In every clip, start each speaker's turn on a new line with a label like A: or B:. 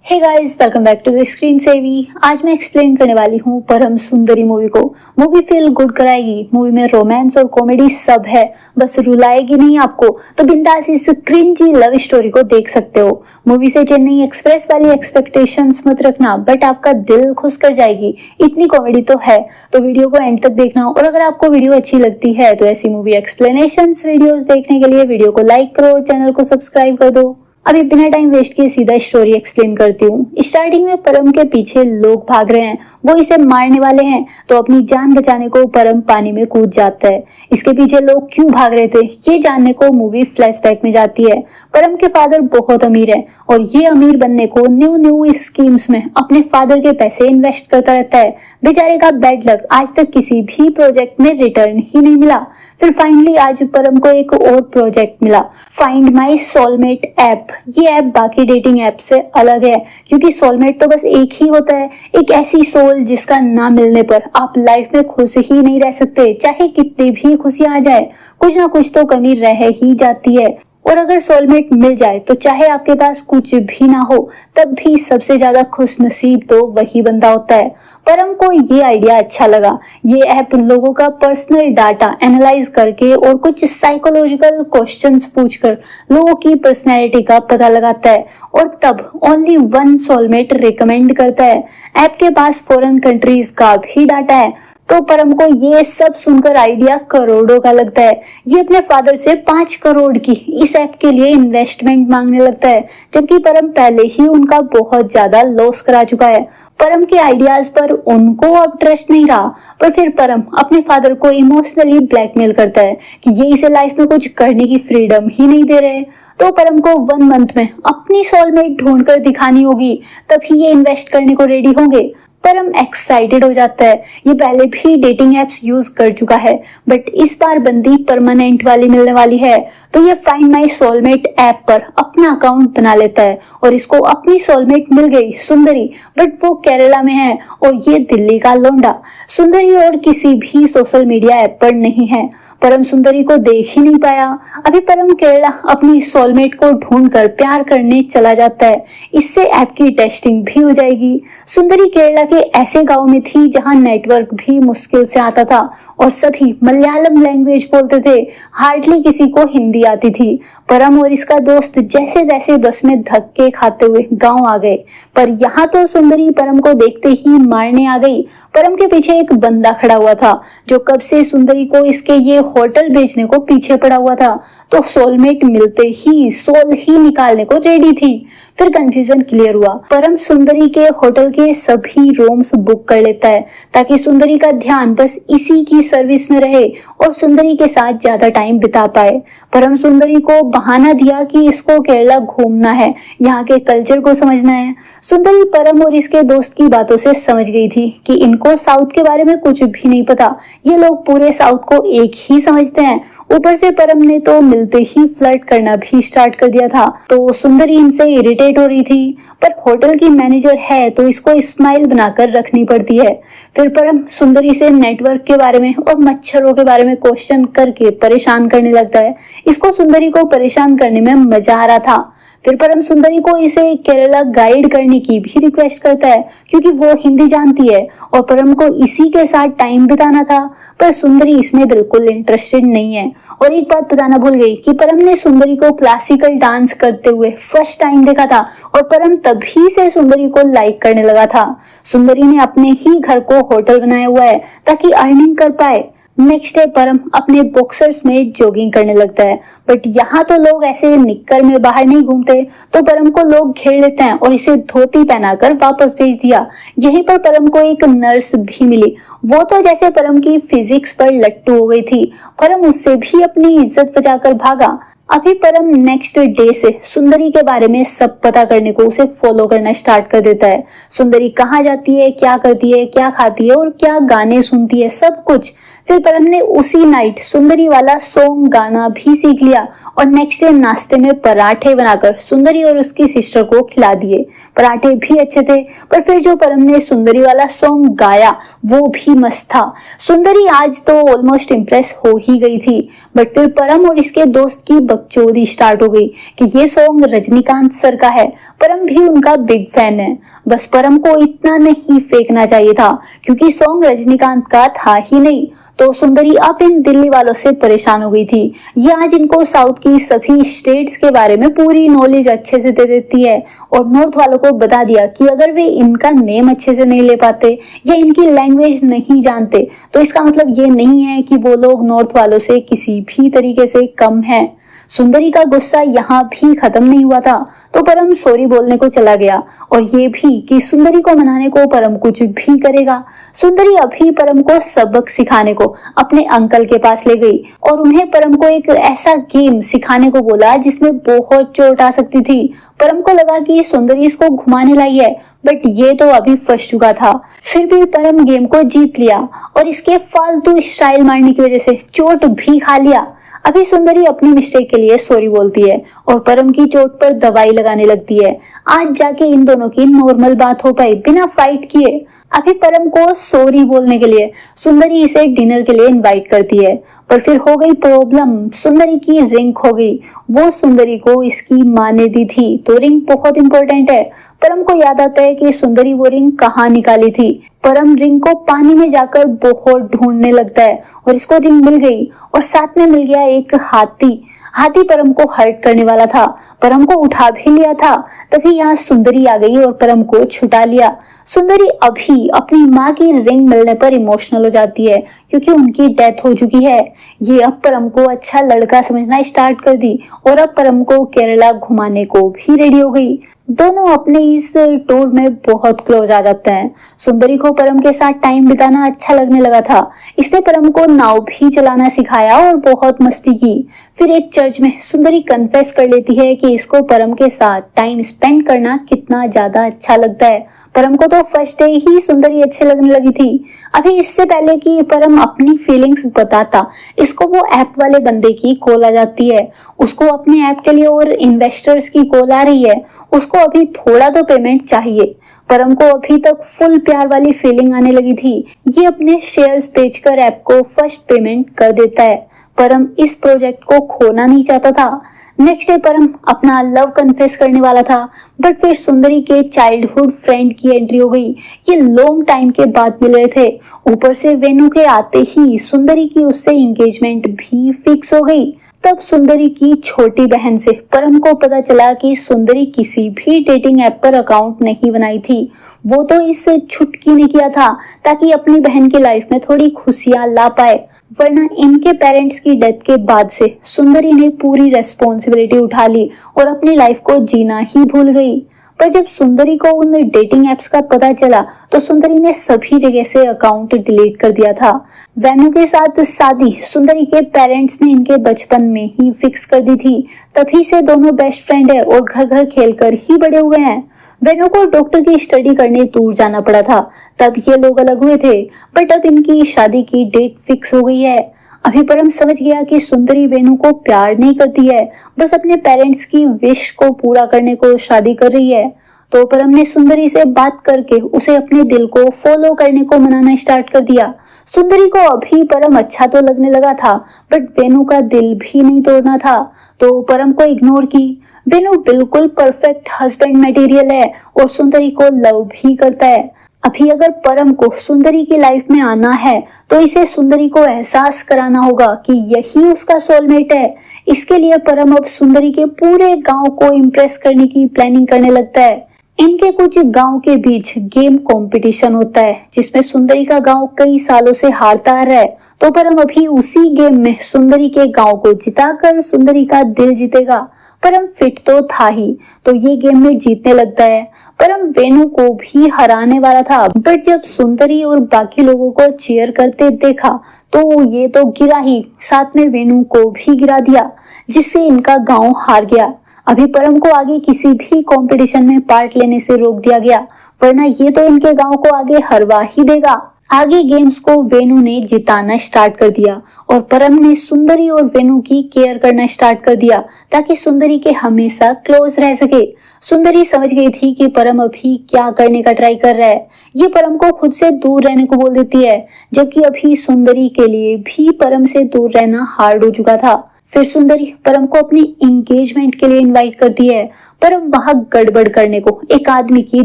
A: Hey guys, welcome back to the screen savvy. आज मैं explain करने वाली हूँ परम सुंदरी मूवी को। मूवी फील गुड कराएगी। मूवी में रोमांस और कॉमेडी सब है, बस रुलाएगी नहीं आपको। तो बिंदास इस क्रिंजी लव स्टोरी को देख सकते हो। मूवी से चेन्नई एक्सप्रेस वाली एक्सपेक्टेशंस मत रखना, बट आपका दिल खुश कर जाएगी, इतनी कॉमेडी तो है। तो वीडियो को एंड तक देखना, और अगर आपको वीडियो अच्छी लगती है तो ऐसी मूवी एक्सप्लेनेशंस वीडियोस देखने के लिए वीडियो को लाइक करो और चैनल को सब्सक्राइब कर दो। अभी बिना टाइम वेस्ट किए सीधा स्टोरी एक्सप्लेन करती हूँ। स्टार्टिंग में परम के पीछे लोग भाग रहे हैं, वो इसे मारने वाले हैं, तो अपनी जान बचाने को परम पानी में कूद जाता है। इसके पीछे लोग क्यों भाग रहे थे ये जानने को मूवी फ्लैशबैक में जाती है। परम के फादर बहुत अमीर है और ये अमीर बनने को न्यू स्कीम्स में अपने फादर के पैसे इन्वेस्ट करता रहता है। बेचारे का बैड लक, आज तक किसी भी प्रोजेक्ट में रिटर्न ही नहीं मिला। फिर फाइनली आज परम को एक और प्रोजेक्ट मिला, फाइंड माई सोलमेट ऐप। ये ऐप बाकी डेटिंग ऐप से अलग है, क्योंकि सोलमेट तो बस एक ही होता है, एक ऐसी सोल जिसका ना मिलने पर आप लाइफ में खुश ही नहीं रह सकते। चाहे कितनी भी खुशियां आ जाए, कुछ ना कुछ तो कमी रह ही जाती है। और अगर सोलमेट मिल जाए तो चाहे आपके पास कुछ भी ना हो, तब भी सबसे ज्यादा खुश नसीब तो वही बंदा होता है। परम को ये आइडिया अच्छा लगा। ये ऐप लोगों का पर्सनल डाटा एनालाइज करके और कुछ साइकोलॉजिकल क्वेश्चंस पूछकर लोगों की पर्सनैलिटी का पता लगाता है, और तब ओनली वन सोलमेट रिकमेंड करता है। ऐप के पास फॉरेन कंट्रीज का भी डाटा है। तो परम को ये सब सुनकर आइडिया करोड़ों का लगता है। ये अपने फादर से 5 करोड़ की इस ऐप के लिए इन्वेस्टमेंट मांगने लगता है, जबकि परम पहले ही उनका बहुत ज्यादा लॉस करा चुका है। परम के आइडियाज पर उनको अब ट्रस्ट नहीं रहा, पर फिर परम अपने फादर को इमोशनली ब्लैकमेल करता है कि ये इसे लाइफ में कुछ करने की फ्रीडम ही नहीं दे रहे। तो परम को 1 मंथ में अपनी सोलमेट ढूंढकर दिखानी होगी, तभी ये इन्वेस्ट करने को रेडी होंगे। परम एक्साइटेड हो जाता है। ये पहले भी डेटिंग एप्स यूज कर चुका है, बट इस बार बंदी परमानेंट वाली मिलने वाली है। तो ये फाइंड माई सोलमेट ऐप पर अपना अकाउंट बना लेता है, और इसको अपनी सोलमेट मिल गई सुंदरी, बट वो केरला में है और ये दिल्ली का लौंडा। सुंदरी और किसी भी सोशल मीडिया ऐप पर नहीं है। परम सुंदरी को देख ही नहीं पाया। अभी परम केरला अपनी सोलमेट को ढूंढकर प्यार करने चला जाता है। इससे ऐप की टेस्टिंग भी हो जाएगी। सुंदरी केरला के ऐसे गांव में थी जहां नेटवर्क भी मुश्किल से आता था और सभी मलयालम लैंग्वेज बोलते थे, हार्डली किसी को हिंदी आती थी। परम और इसका दोस्त जैसे तैसे बस में धक्के खाते हुए गांव आ गए, पर यहाँ तो सुंदरी परम को देखते ही मारने आ गई। परम के पीछे एक बंदा खड़ा हुआ था जो कब से सुंदरी को इसके ये होटल बेचने को पीछे पड़ा हुआ था। तो सोलमेट मिलते ही सोल ही निकालने को रेडी थी। फिर कंफ्यूजन क्लियर हुआ। परम सुंदरी के होटल के सभी रूम्स बुक कर लेता है, ताकि सुंदरी का ध्यान बस इसी की सर्विस में रहे और सुंदरी के साथ ज्यादा टाइम बिता पाए। परम सुंदरी को बहाना दिया कि इसको केरला घूमना है, यहाँ के कल्चर को समझना है। सुंदरी परम और इसके दोस्त की बातों से समझ गई थी कि इनको साउथ के बारे में कुछ भी नहीं पता। ये लोग पूरे साउथ को एक ही समझते हैं। ऊपर से परम ने तो मिलते ही फ्लर्ट करना भी स्टार्ट कर दिया था। तो सुंदरी इनसे इरिटेट हो रही थी, पर होटल की मैनेजर है तो इसको स्माइल बनाकर रखनी पड़ती है। फिर परम सुंदरी से नेटवर्क के बारे में और मच्छरों के बारे में क्वेश्चन करके परेशान करने लगता है। इसको सुंदरी को परेशान करने में मजा आ रहा था। फिर परम सुंदरी को इसे केरला गाइड करने की भी रिक्वेस्ट करता है, क्योंकि वो हिंदी जानती है और परम को इसी के साथ टाइम बिताना था। पर सुंदरी इसमें बिल्कुल इंटरेस्टेड नहीं है। और एक बात बताना भूल गई कि परम ने सुंदरी को क्लासिकल डांस करते हुए फर्स्ट टाइम देखा था, और परम तभी से सुंदरी को लाइक करने लगा था। सुंदरी ने अपने ही घर को होटल बनाया हुआ है ताकि अर्निंग कर पाए। नेक्स्ट डे परम अपने बॉक्सर्स में जॉगिंग करने लगता है, बट यहाँ तो लोग ऐसे निक्कर में बाहर नहीं घूमते। तो परम को लोग घेर लेते हैं और इसे धोती पहनाकर वापस भेज दिया। यहीं पर परम को एक नर्स भी मिली। वो तो जैसे परम की फिजिक्स पर लट्टू हो गई थी। परम उससे भी अपनी इज्जत बचाकर भागा। अभी परम नेक्स्ट डे से सुंदरी के बारे में सब पता करने को उसे फॉलो करना स्टार्ट कर देता है। सुंदरी कहाँ जाती है, क्या करती है, क्या खाती है और क्या गाने सुनती है, सब कुछ। फिर परम ने उसी नाइट सुंदरी वाला सॉन्ग गाना भी सीख लिया और नेक्स्ट डे नाश्ते में पराठे बनाकर सुंदरी और उसकी सिस्टर को खिला दिए। पराठे भी अच्छे थे, पर फिर जो परम ने सुंदरी वाला सॉन्ग गाया वो भी मस्त था। सुंदरी आज तो ऑलमोस्ट इम्प्रेस हो ही गई थी, बट फिर परम और इसके दोस्त की बकचोदी स्टार्ट हो गई कि ये सॉन्ग रजनीकांत सर का है, परम भी उनका बिग फैन है। बस परम को इतना नहीं फेंकना चाहिए था, क्योंकि सॉन्ग रजनीकांत का था ही नहीं। तो सुंदरी अब इन दिल्ली वालों से परेशान हो गई थी। ये आज इनको साउथ की सभी स्टेट्स के बारे में पूरी नॉलेज अच्छे से दे देती है और नॉर्थ वालों को बता दिया कि अगर वे इनका नेम अच्छे से नहीं ले पाते या इनकी लैंग्वेज नहीं जानते तो इसका मतलब ये नहीं है कि वो लोग नॉर्थ वालों से किसी भी तरीके से कम हैं। सुंदरी का गुस्सा यहाँ भी खत्म नहीं हुआ था, तो परम सॉरी बोलने को चला गया और ये भी कि सुंदरी को मनाने को परम कुछ भी करेगा। सुंदरी अभी परम को सबक सिखाने को अपने अंकल के पास ले गई और उन्हें परम को एक ऐसा गेम सिखाने को बोला जिसमें बहुत चोट आ सकती थी। परम को लगा कि सुंदरी इसको घुमाने लाई है, बट ये तो अभी फंस चुका था। फिर भी परम गेम को जीत लिया और इसके फालतू स्टाइल मारने की वजह से चोट भी खा लिया। अभी सुंदरी अपनी मिस्टेक के लिए सॉरी बोलती है और परम की चोट पर दवाई लगाने लगती है। आज जाके इन दोनों की नॉर्मल बात हो पाई बिना फाइट किए। अभी परम को सॉरी बोलने के लिए सुंदरी इसे डिनर के लिए इनवाइट करती है, पर फिर हो गई प्रॉब्लम। सुंदरी की रिंग खो गई। वो सुंदरी को इसकी माँ ने दी थी, तो रिंग बहुत इंपॉर्टेंट है। परम को याद आता है कि सुंदरी वो रिंग कहाँ निकाली थी। परम रिंग को पानी में जाकर बहुत ढूंढने लगता है और इसको रिंग मिल गई और साथ में मिल गया एक हाथी। हाथी परम को हर्ट करने वाला था, परम को उठा भी लिया था। तभी यहाँ सुंदरी आ गई और परम को छुटा लिया। सुंदरी अभी अपनी माँ की रिंग मिलने पर इमोशनल हो जाती है, क्योंकि उनकी डेथ हो चुकी है। ये अब परम को अच्छा लड़का समझना स्टार्ट कर दी और अब परम को केरला घुमाने को भी रेडी हो गई। दोनों अपने इस टूर में बहुत क्लोज आ जाते हैं। सुंदरी को परम के साथ टाइम बिताना अच्छा लगने लगा था, इसने परम को नाव भी चलाना सिखाया और बहुत मस्ती की। फिर एक चर्च में सुंदरी कन्फेस कर लेती है कि इसको परम के साथ टाइम स्पेंड करना कितना ज्यादा अच्छा लगता है। परम को तो फर्स्ट डे ही सुंदरी अच्छे लगने लगी थी। अभी इससे पहले कि परम अपनी फीलिंग्स बताता, इसको वो ऐप वाले बंदे की कॉल आ जाती है। उसको अपने ऐप के लिए और इन्वेस्टर्स की कॉल आ रही है। उसको अभी थोड़ा तो पेमेंट चाहिए। परम को अभी तक फुल प्यार वाली फीलिंग आने लगी थी। ये अपने शेयर्स बेचकर ऐप को फर्स्ट पेमेंट कर देता है। परम इस प्रोजेक्ट को खोना नहीं चाहता था। नेक्स्ट डे परम अपना लव कन्फेस करने वाला था, बट फिर सुंदरी के चाइल्डहुड फ्रेंड की एंट्री हो गई। ये लॉन्ग टाइम के बाद मिल रहे थे। ऊपर से वेन्यू के आते ही सुंदरी की उससे एंगेजमेंट भी फिक्स हो गई। तब सुंदरी की छोटी बहन से परम को पता चला कि सुंदरी किसी भी डेटिंग ऐप पर अकाउंट नहीं बनाई थी। वो तो इस छुटकी ने किया था ताकि अपनी बहन की लाइफ में थोड़ी खुशियां ला पाए, वरना इनके पेरेंट्स की डेथ के बाद से सुंदरी ने पूरी रेस्पॉन्सिबिलिटी उठा ली और अपनी लाइफ को जीना ही भूल गई। पर जब सुंदरी को उन डेटिंग एप्स का पता चला तो सुंदरी ने सभी जगह से अकाउंट डिलीट कर दिया था। वेन्यू के साथ शादी सुंदरी के पेरेंट्स ने इनके बचपन में ही फिक्स कर दी थी। तभी से दोनों बेस्ट फ्रेंड है और घर घर खेलकर ही बड़े हुए हैं। वेन्यू को डॉक्टर की स्टडी करने दूर जाना पड़ा था, तब ये लोग अलग हुए थे, बट अब इनकी शादी की डेट फिक्स हो गई है। अभी परम समझ गया कि सुंदरी वेणु को प्यार नहीं करती है, बस अपने पेरेंट्स की विश को पूरा करने को शादी कर रही है। तो परम ने सुंदरी से बात करके उसे अपने दिल को फॉलो करने को मनाना स्टार्ट कर दिया। सुंदरी को अभी परम अच्छा तो लगने लगा था, बट वेणु का दिल भी नहीं तोड़ना था, तो परम को इग्नोर की। वेणु बिल्कुल परफेक्ट हस्बैंड मटेरियल है और सुंदरी को लव भी करता है। अभी अगर परम को सुंदरी की लाइफ में आना है तो इसे सुंदरी को एहसास कराना होगा कि यही उसका सोलमेट है। इसके लिए परम अब सुंदरी के पूरे गांव को इम्प्रेस करने की प्लानिंग करने लगता है। इनके कुछ गांव के बीच गेम कंपटीशन होता है जिसमें सुंदरी का गांव कई सालों से हारता आ रहा है, तो परम अभी उसी गेम में सुंदरी के गांव को जिताकर सुंदरी का दिल जीतेगा। परम फिट तो था ही, तो ये गेम में जीतने लगता है। परम वेणु को भी हराने वाला था, बट जब सुंदरी और बाकी लोगों को चीयर करते देखा तो ये तो गिरा ही, साथ में वेणु को भी गिरा दिया, जिससे इनका गांव हार गया। अभी परम को आगे किसी भी कंपटीशन में पार्ट लेने से रोक दिया गया, वरना ये तो इनके गांव को आगे हरवा ही देगा। आगे गेम्स को वेनु ने जिताना स्टार्ट कर दिया और परम ने सुंदरी और वेनु की केयर करना स्टार्ट कर दिया ताकि सुंदरी के हमेशा क्लोज रह सके। सुंदरी समझ गई थी कि परम अभी क्या करने का ट्राई कर रहा है। ये परम को खुद से दूर रहने को बोल देती है, जबकि अभी सुंदरी के लिए भी परम से दूर रहना हार्ड हो चुका था। फिर सुंदरी परम को अपनी एंगेजमेंट के लिए इनवाइट करती है, पर वहां गड़बड़ करने को एक आदमी की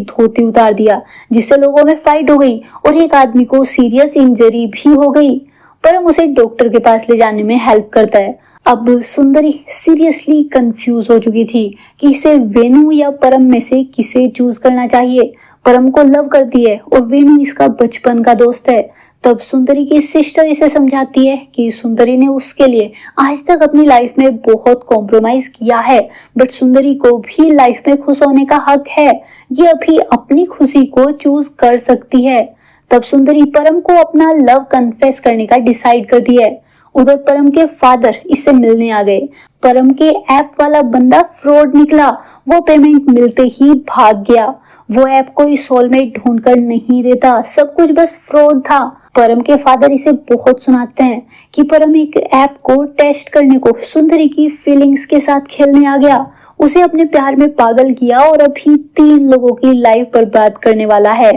A: धोती उतार दिया, जिससे लोगों में फाइट हो गई और एक आदमी को सीरियस इंजरी भी हो गई। परम उसे डॉक्टर के पास ले जाने में हेल्प करता है। अब सुंदरी सीरियसली कंफ्यूज हो चुकी थी कि इसे वेनु या परम में से किसे चूज करना चाहिए। परम को लव करती है और वेनु इसका बचपन का दोस्त है। तब सुंदरी की सिस्टर इसे समझाती है कि सुंदरी ने उसके लिए आज तक अपनी लाइफ में बहुत कॉम्प्रोमाइज किया है, बट सुंदरी को भी लाइफ में खुश होने का हक है। ये अभी अपनी खुशी को चूज कर सकती है। तब सुंदरी परम को अपना लव कन्फेस करने का डिसाइड करती है। उधर परम के फादर इससे मिलने आ गए। परम के ऐप वाला बंदा फ्रॉड निकला। वो पेमेंट मिलते ही भाग गया। वो ऐप कोई सोलमेट ढूंढकर नहीं देता, सब कुछ बस फ्रॉड था। परम के फादर इसे बहुत सुनाते हैं कि परम एक ऐप को टेस्ट करने को सुंदरी की फीलिंग्स के साथ खेलने आ गया, उसे अपने प्यार में पागल किया और अभी 3 लोगों की लाइफ बर्बाद करने वाला है।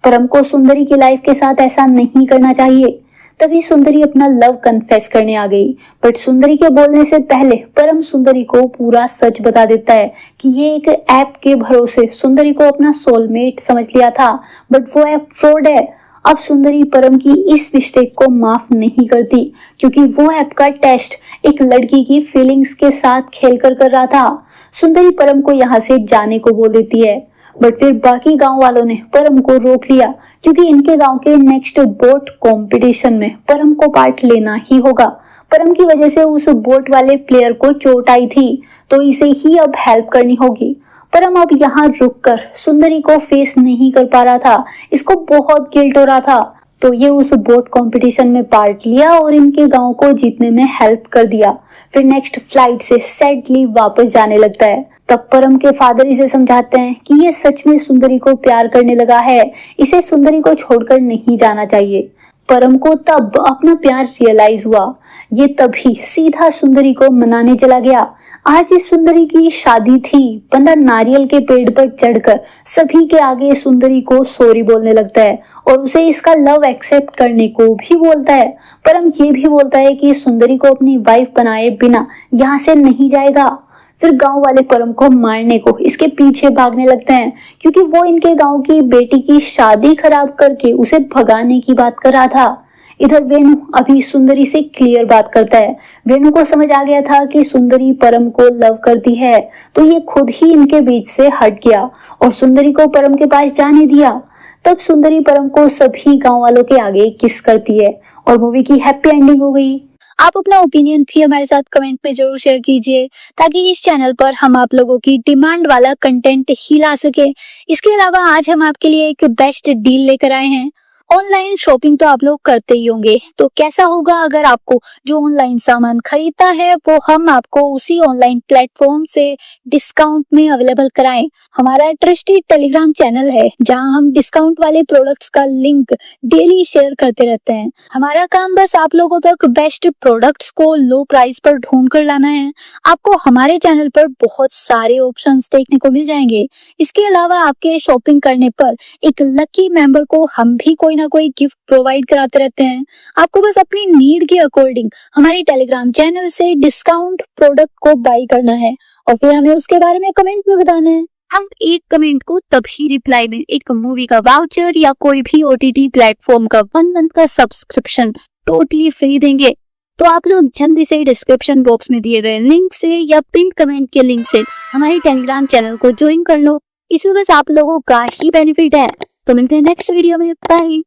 A: परम को सुंदरी की लाइफ के साथ ऐसा नहीं करना चाहिए। तभी सुंदरी अपना लव कन्फेस करने आ गई, बट सुंदरी के बोलने से पहले परम सुंदरी को पूरा सच बता देता है कि ये एक ऐप के भरोसे सुंदरी को अपना सोलमेट समझ लिया था, बट वो ऐप फ्रॉड है। अब सुंदरी परम की इस मिस्टेक को माफ नहीं करती, क्योंकि वो ऐप का टेस्ट एक लड़की की फीलिंग्स के साथ खेलकर कर रहा था। सुंदरी परम को यहाँ से जाने को बोल देती है, बट फिर बाकी गांव वालों ने परम को रोक लिया, क्योंकि इनके गांव के नेक्स्ट बोट कंपटीशन में परम को पार्ट लेना ही होगा। परम की वजह से उस बोट वाले प्लेयर को चोट आई थी, तो इसे ही अब हेल्प करनी होगी। परम अब यहाँ रुककर सुंदरी को फेस नहीं कर पा रहा था, इसको बहुत गिल्ट हो रहा था, तो ये उस बोट कंपटीशन में पार्ट लिया और इनके गांव को जीतने में हेल्प कर दिया। फिर नेक्स्ट फ्लाइट से सैडली वापस जाने लगता है। तब परम के फादर इसे समझाते हैं कि ये सच में सुंदरी को प्यार करने लगा है, इसे सुंदरी को छोड़कर नहीं जाना चाहिए। परम को तब अपना प्यार रियलाइज हुआ। ये तभी सीधा सुंदरी को मनाने चला गया। आज इस सुंदरी की शादी थी। बंदा नारियल के पेड़ पर चढ़कर सभी के आगे सुंदरी को सॉरी बोलने लगता है और उसे इसका लव एक्सेप्ट करने को भी बोलता है। परम ये भी बोलता है कि सुंदरी को अपनी वाइफ बनाए बिना यहाँ से नहीं जाएगा। फिर गांव वाले परम को मारने को इसके पीछे भागने लगते हैं, क्योंकि वो इनके गांव की बेटी की शादी खराब करके उसे भगाने की बात कर रहा था। इधर वेनु अभी सुंदरी से क्लियर बात करता है। वेनु को समझ आ गया था कि सुंदरी परम को लव करती है, तो ये खुद ही इनके बीच से हट गया और सुंदरी को परम के पास जाने दिया। तब सुंदरी परम को सभी गांव वालों के आगे किस करती है और मूवी की हैप्पी एंडिंग हो गई। आप अपना ओपिनियन भी हमारे साथ कमेंट में जरूर शेयर कीजिए, ताकि इस चैनल पर हम आप लोगों की डिमांड वाला कंटेंट ही ला सके। इसके अलावा आज हम आपके लिए एक बेस्ट डील लेकर आए हैं। ऑनलाइन शॉपिंग तो आप लोग करते ही होंगे, तो कैसा होगा अगर आपको जो ऑनलाइन सामान खरीदता है वो हम आपको उसी ऑनलाइन प्लेटफॉर्म से डिस्काउंट में अवेलेबल कराएं। हमारा ट्रस्टेड टेलीग्राम चैनल है, जहां हम डिस्काउंट वाले प्रोडक्ट्स का लिंक डेली शेयर करते रहते हैं। हमारा काम बस आप लोगों तक बेस्ट प्रोडक्ट्स को लो प्राइस पर ढूंढ कर लाना है। आपको हमारे चैनल पर बहुत सारे ऑप्शंस देखने को मिल जाएंगे। इसके अलावा आपके शॉपिंग करने पर एक लकी मेंबर को हम भी कोई ना कोई गिफ्ट प्रोवाइड कराते रहते हैं। आपको बस अपनी नीड के अकॉर्डिंग हमारे टेलीग्राम चैनल से डिस्काउंट प्रोडक्ट को बाय करना है और फिर हमें उसके बारे में कमेंट में बताना है। हम एक कमेंट को तभी रिप्लाई में एक मूवी का वाउचर या कोई भी OTT प्लेटफॉर्म का 1 मंथ का सब्सक्रिप्शन टोटली फ्री देंगे। तो आप लोग जल्दी से डिस्क्रिप्शन बॉक्स में दिए गए लिंक से या पिन कमेंट के लिंक से हमारे टेलीग्राम चैनल को ज्वाइन कर लो। इसमें बस आप लोगों का ही बेनिफिट है। तो मिलते हैं नेक्स्ट वीडियो में। बाय।